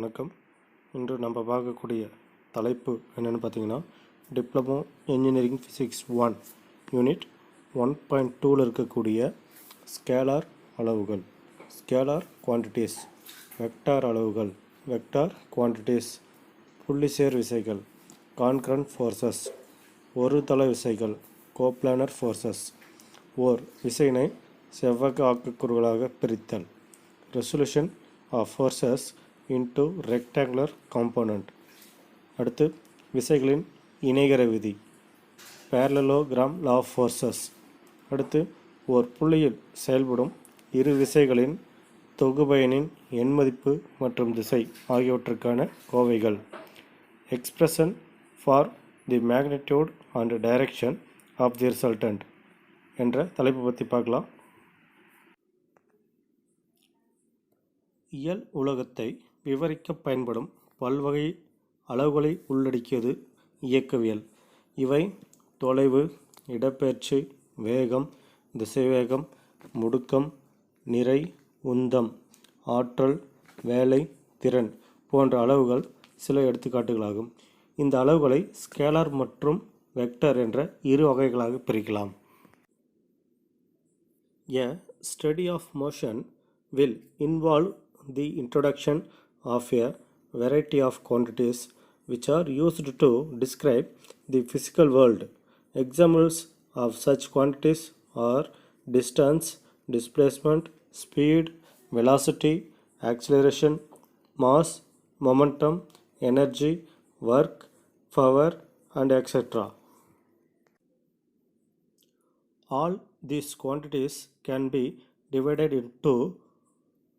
வணக்கம். இன்று நம்ம பார்க்கக்கூடிய தலைப்பு என்னென்னு பார்த்தீங்கன்னா, டிப்ளமோ இன்ஜினியரிங் ஃபிசிக்ஸ் 1 யூனிட் 1.2ல் இருக்கக்கூடிய ஸ்கேலார் அளவுகள், ஸ்கேலார் குவான்டிட்டிஸ், வெக்டார் அளவுகள், வெக்டார் குவான்டிட்டிஸ், புள்ளிசேர் விசைகள், கான்கரண்ட் ஃபோர்ஸஸ், ஒரு தள விசைகள், கோப்ளானர் ஃபோர்ஸஸ், ஓர் விசையினை செவ்வக ஆக்கக்கூறுகளாக பிரித்தல், resolution of forces into rectangular component. அடுத்து விசைகளின் இணைகர விதி, parallelogram law of forces. அடுத்து ஓர் புள்ளியில் செயல்படும் இரு விசைகளின் தொகுபயனின் எண்மதிப்பு மற்றும் திசை ஆகியவற்றுக்கான கோவைகள், expression for the magnitude and direction of the resultant என்ற தலைப்பு பற்றி பார்க்கலாம். இயல் உலகத்தை விவரிக்க பயன்படும் பல்வகை அளவுகளை உள்ளடக்கியது இயக்கவியல். இவை தொலைவு, இடப்பெயர்ச்சி, வேகம், திசைவேகம், முடுக்கம், நிறை, உந்தம், ஆற்றல், வேலை, திறன் போன்ற அளவுகள் சில எடுத்துக்காட்டுகளாகும். இந்த அளவுகளை ஸ்கேலார் மற்றும் வெக்டர் என்ற இரு வகைகளாக பிரிக்கலாம். A study of motion will involve the introduction of a variety of quantities which are used to describe the physical world. Examples of such quantities are distance, displacement, speed, velocity, acceleration, mass, momentum, energy, work, power, and etc. All these quantities can be divided into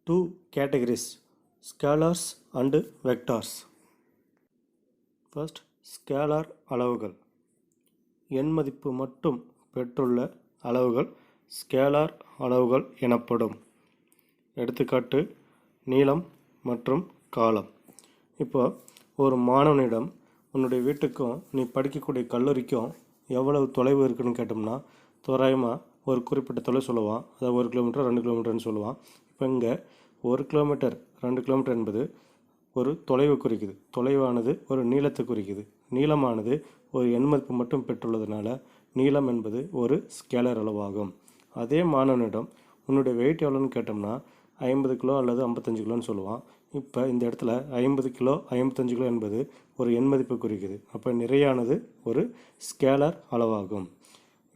two categories, scalars and vectors. First, scalar அளவுகள். எண்மதிப்பு மட்டும் பெற்றுள்ள அளவுகள் scalar அளவுகள் எனப்படும். எடுத்துக்காட்டு நீளம் மற்றும் காலம். இப்போ ஒரு மாணவனிடம் உன்னுடைய வீட்டுக்கும் நீ படிக்கக்கூடிய கல்லூரிக்கும் எவ்வளவு தொலைவு இருக்குன்னு கேட்டோம்னா தோராயமாக ஒரு குறிப்பிட்ட தொலைவு சொல்லுவான். அதாவது 1 கிலோமீட்டர் 2 கிலோமீட்டர்னு சொல்லுவான். இப்போ இங்கே 1 கிலோமீட்டர் 2 கிலோமீட்டர் என்பது ஒரு தொலைவு குறிக்குது. தொலைவானது ஒரு நீளத்தை குறிக்குது. நீளமானது ஒரு எண்மதிப்பு மட்டும் பெற்றுள்ளதுனால நீளம் என்பது ஒரு ஸ்கேலர் அளவாகும். அதே மாணவனிடம் உன்னுடைய வெயிட் எவ்வளோன்னு கேட்டோம்னா 50 கிலோ அல்லது 55 கிலோன்னு சொல்லுவான். இப்போ இந்த இடத்துல 50 கிலோ 55 கிலோ என்பது ஒரு எண்மதிப்பு குறிக்குது. அப்போ நிறையானது ஒரு ஸ்கேலர் அளவாகும்.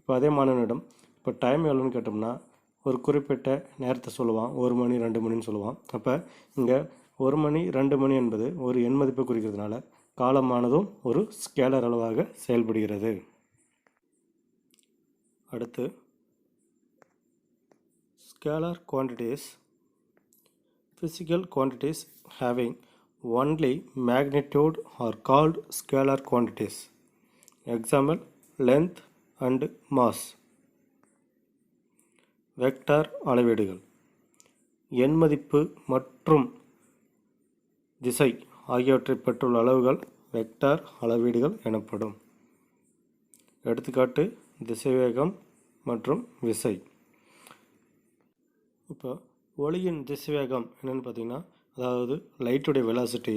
இப்போ அதே மாணவனிடம் இப்போ டைம் எவ்வளோன்னு கேட்டோம்னா ஒரு குறிப்பிட்ட நேரத்தை சொல்லுவான். 1 மணி 2 மணின்னு சொல்லுவான். அப்போ இங்கே 1 மணி 2 மணி என்பது ஒரு எண்மதிப்பை குறிக்கிறதுனால காலமானதும் ஒரு ஸ்கேலர் அளவாக செயல்படுகிறது. அடுத்து scalar quantities. Physical quantities having only magnitude are called scalar quantities. Example, length and mass. Vector அளவீடுகள். எண்மதிப்பு மற்றும் திசை ஆகியவற்றை பெற்றுள்ள அளவுகள் வெக்டார் அளவீடுகள் எனப்படும். எடுத்துக்காட்டு திசைவேகம் மற்றும் விசை. இப்போ ஒளியின் திசைவேகம் என்னென்னு பார்த்தீங்கன்னா, அதாவது லைட்டுடைய வெலாசிட்டி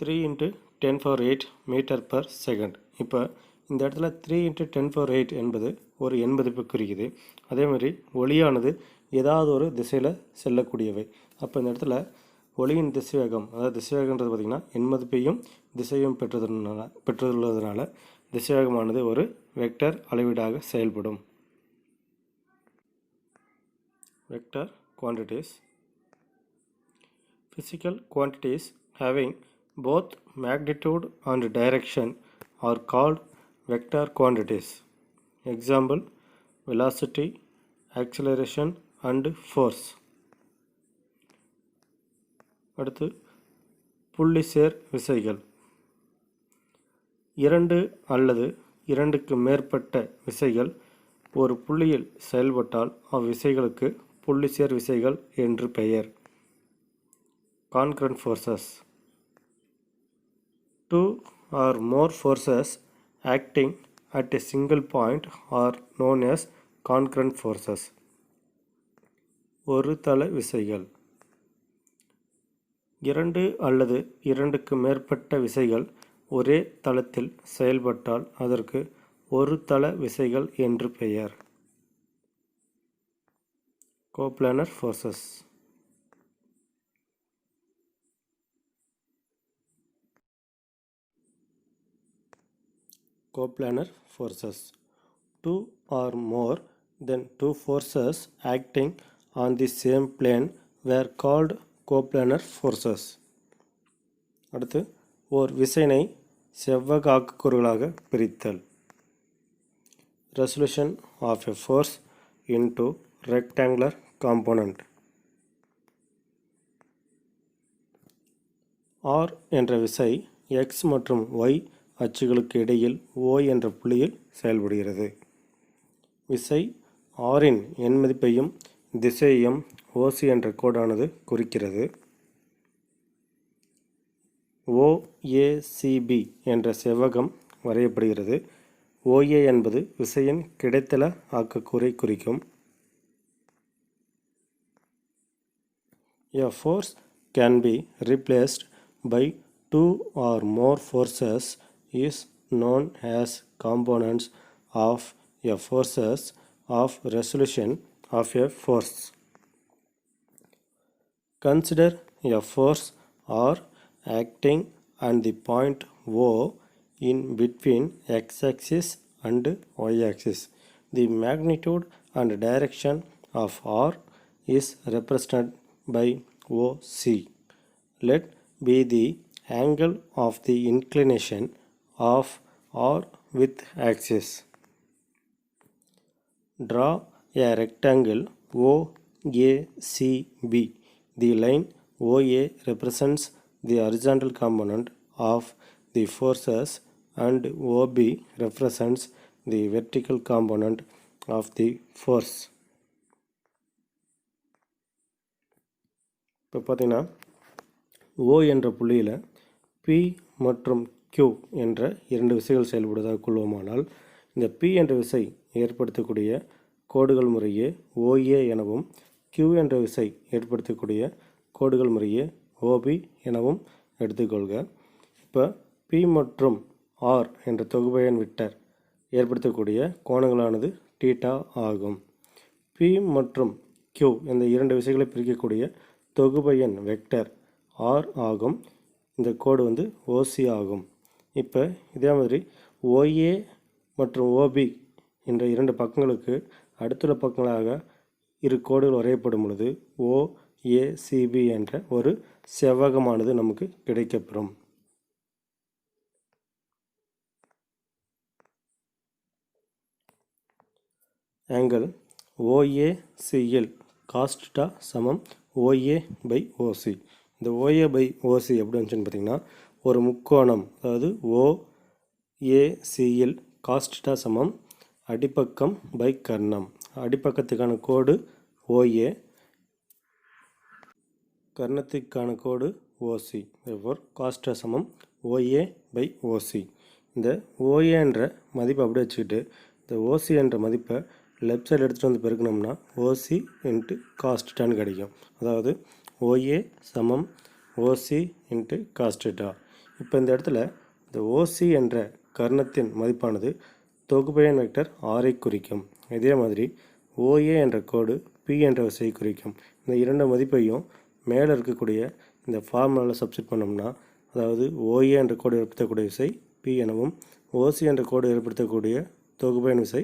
3 × 10⁸ மீட்டர் பர் செகண்ட். இப்போ இந்த இடத்துல 3 × 10⁸ என்பது ஒரு எண்மதிப்பு குறிக்குது. அதேமாதிரி ஒளியானது ஏதாவது ஒரு திசையில் செல்லக்கூடியவை. அப்போ இந்த இடத்துல ஒளியின் திசைவேகம், அதாவது திசைவேகன்றது பார்த்திங்கன்னா எண்மதிப்பையும் திசையும் பெற்றுள்ளதுனால திசைவேகமானது ஒரு வெக்டர் அளவீடாக செயல்படும். Vector quantities. Physical quantities having both magnitude and direction are called vector quantities. Example, velocity, acceleration and force. அடுத்து புள்ளிசேர் விசைகள். 2 அல்லது 2க்கு மேற்பட்ட விசைகள் ஒரு புள்ளியில் செயல்பட்டால் அவ்விசைகளுக்கு புள்ளிசேர் விசைகள் என்று பெயர். Concurrent forces. 2 or more forces acting at a single point are known as concurrent forces. ஒரு தள விசைகள். இரண்டு அல்லது இரண்டுக்கு மேற்பட்ட விசைகள் ஒரே தளத்தில் செயல்பட்டால் அதற்கு ஒரு தள விசைகள் என்று பெயர். Coplanar forces. Coplanar forces. Two or more than two forces acting on the same plane were called coplanar forces. அடுத்து ஓர் விசையினை செவ்வக ஆக்குக்கூறுகளாக பிரித்தல். Resolution of a force into rectangular component. R என்ற விசை x மற்றும் y அச்சுகளுக்கு இடையில் O என்ற புள்ளியில் செயல்படுகிறது. விசை Rன் எண் மதிப்பையும் திசையையும் OC என்ற கோடானது குறிக்கிறது. OACB என்ற செவ்வகம் வரையப்படுகிறது. OA என்பது விசையின் கிடைத்தள ஆக்கக்கூறை குறிக்கும். A force can be replaced by two or more forces is known as components of a forces of resolution of a force. Consider a force R acting on the point O in between x-axis and y-axis. The magnitude and direction of R is represented by OC. Let be the angle of the inclination of R with axis. Draw a rectangle OACB. The line OA represents the horizontal component of the forces and OB represents the vertical component of the force. இப்போ பார்த்தீங்கன்னா O என்ற புள்ளியில் P மற்றும் Q என்ற இரண்டு விசைகள் செயல்படுவதாக கொள்வோமானால் இந்த P என்ற விசை ஏற்படுத்தக்கூடிய கோடுகள் முறையே OA எனவும் Q என்ற விசை ஏற்படுத்தக்கூடிய கோடுகள் முறையே OB எனவும் எடுத்துக்கொள்க. இப்போ P மற்றும் R என்ற தொகுபயன் வெக்டர் ஏற்படுத்தக்கூடிய கோணங்களானது தீட்டா ஆகும். P மற்றும் Q இந்த இரண்டு விசைகளை பிரிக்கக்கூடிய தொகுபயன் வெக்டர் R ஆகும். இந்த கோடு வந்து OC ஆகும். இப்போ இதே மாதிரி OA மற்றும் OB என்ற இரண்டு பக்கங்களுக்கு அடுத்துள்ள பக்கங்களாக இரு கோடுகள் வரையப்படும் பொழுது OACB என்ற ஒரு செவ்வகமானது நமக்கு கிடைக்கப்பெறும். ஆங்கிள் OACL cos θ சமம் OA by OC. இந்த OA by OC எப்படி வந்துச்சுன்னு பார்த்தீங்கன்னா ஒரு முக்கோணம், அதாவது OACL cos θ சமம் அடிப்பக்கம் பை கர்ணம். அடிப்பக்கத்துக்கான கோடு OA, கர்ணத்துக்கான கோடு OC. therefore cos θ சமம் OA by OC. இந்த OA என்ற மதிப்பை அப்படியே வச்சுக்கிட்டு இந்த OC என்ற மதிப்பை லெஃப்ட் சைடு எடுத்துகிட்டு வந்து பெருக்கணும்னா OC இன்ட்டு cos θன்னு கிடைக்கும். அதாவது OA சமம் OC இன்ட்டு cos θ. இப்போ இந்த இடத்துல இந்த OC என்ற கர்ணத்தின் மதிப்பானது தொகுபயன் வெக்டர் R ஐ குறிக்கும். இதே மாதிரி OA என்ற கோடு P என்ற விசையை குறிக்கும். இந்த இரண்டு மதிப்பையும் மேலே இருக்கக்கூடிய இந்த ஃபார்முலாவில் சப்ஸ்டிட் பண்ணோம்னா, அதாவது OA என்ற கோடு ஏற்படுத்தக்கூடிய விசை P எனவும் OC என்ற கோடு ஏற்படுத்தக்கூடிய தொகுபயன் விசை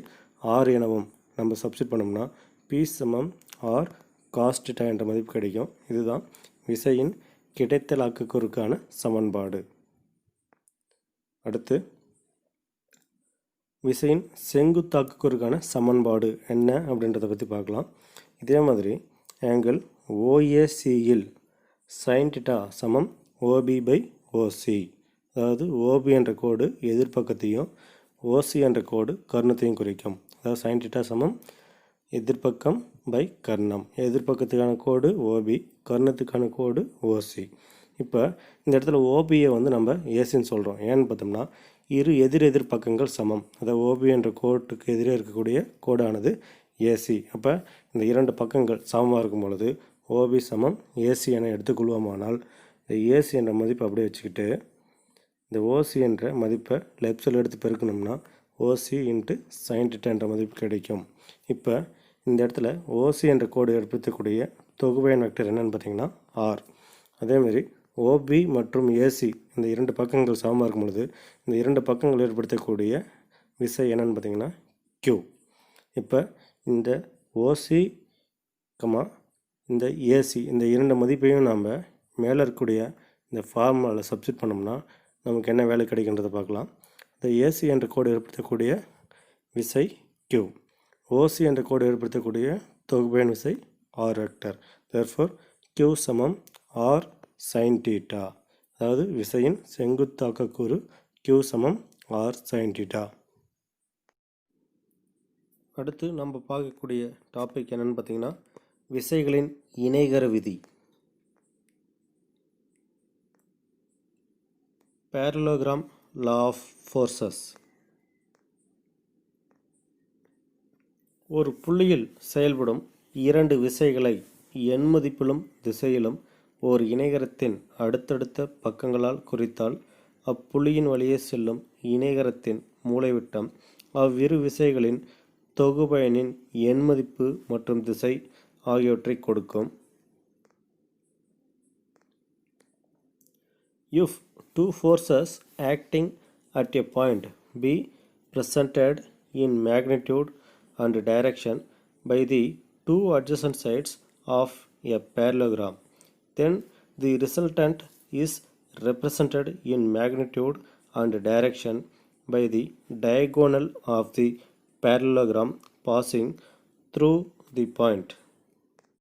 R எனவும் நம்ம சப்ஸ்டிட் பண்ணோம்னா P சமம் R cos θ என்ற மதிப்பு கிடைக்கும். இதுதான் விசையின் கிடைத்தல் ஆக்கக்கூறுக்கான சமன்பாடு. அடுத்து விசையின் செங்குத்தாக்குக்கூறுக்கான சமன்பாடு என்ன அப்படின்றத பற்றி பார்க்கலாம். இதே மாதிரி ஆங்கிள் OACL sin θ சமம் OB by OC. அதாவது OB என்ற கோடு எதிர்பக்கத்தையும் OC என்ற கோடு கர்ணத்தையும் குறிக்கும். அதாவது sin θ சமம் எதிர்பக்கம் பை கர்ணம். எதிர்பக்கத்துக்கான கோடு OB, கர்ணத்துக்கான கோடு OC. இப்போ இந்த இடத்துல OBயை வந்து நம்ம ஏசின்னு சொல்கிறோம். ஏன்னு பார்த்தோம்னா இரு எதிர் பக்கங்கள் சமம். அதாவது OB என்ற கோட்டுக்கு எதிரே இருக்கக்கூடிய கோடானது AC. அப்போ இந்த இரண்டு பக்கங்கள் சமமாக இருக்கும் பொழுது OB சமம் AC என எடுத்துக்கொள்வோமானால் இந்த ஏசி என்ற மதிப்பை அப்படியே வச்சுக்கிட்டு இந்த ஓசி என்ற மதிப்பை லெஃப்ட் சைடில் எடுத்து பெருக்கணும்னா ஓசி இன்ட்டு சைன் தீட்டா என்ற மதிப்பு கிடைக்கும். இப்போ இந்த இடத்துல ஓசி என்ற கோடு ஏற்படுத்தக்கூடிய தொகுபயன் வெக்டர் என்னென்னு பார்த்தீங்கன்னா ஆர். அதேமாதிரி ஓபி மற்றும் ஏசி இந்த இரண்டு பக்கங்கள் சமமாக இருக்கும் பொழுது இந்த இரண்டு பக்கங்கள் ஏற்படுத்தக்கூடிய விசை என்னென்னு பார்த்தீங்கன்னா Q. இப்போ இந்த ஓசி இந்த ஏசி இந்த இரண்டு மதிப்பையும் நாம் மேலே இருக்கக்கூடிய இந்த ஃபார்முலாவில் சப்ஸ்டிட் பண்ணோம்னா நமக்கு என்ன வேலை கிடைக்கின்றதை பார்க்கலாம். இந்த ஏசி என்ற கோடு ஏற்படுத்தக்கூடிய விசை Q, ஓசி என்ற கோடு ஏற்படுத்தக்கூடிய தொகுபயன் விசை ஆர் வெக்டர். தேர்ஃபோர் Q சமம் ஆர் சைன் தீட்டா, அதாவது விசையின் செங்குத்தாக்க கூறு Q சமம் ஆர் சைன் தீட்டா. அடுத்து நம்ம பார்க்கக்கூடிய டாபிக் என்னென்னு பார்த்தீங்கன்னா விசைகளின் இணைகர விதி. parallelogram law of forces. ஒரு புள்ளியில் செயல்படும் இரண்டு விசைகளை எண் மதிப்பிலும் திசையிலும் ஓர் இணைகரத்தின் அடுத்தடுத்த பக்கங்களால் குறித்தால் அப்புள்ளியின் வழியே செல்லும் இணைகரத்தின் மூலைவிட்டம் அவ்விரு விசைகளின் தொகுபயனின் எண் மதிப்பு மற்றும் திசை ஆகியவற்றை கொடுக்கும். If two forces acting at a point be presented in magnitude and direction by the two adjacent sides of a parallelogram, then the resultant is represented in magnitude and direction by the diagonal of the parallelogram passing through the point.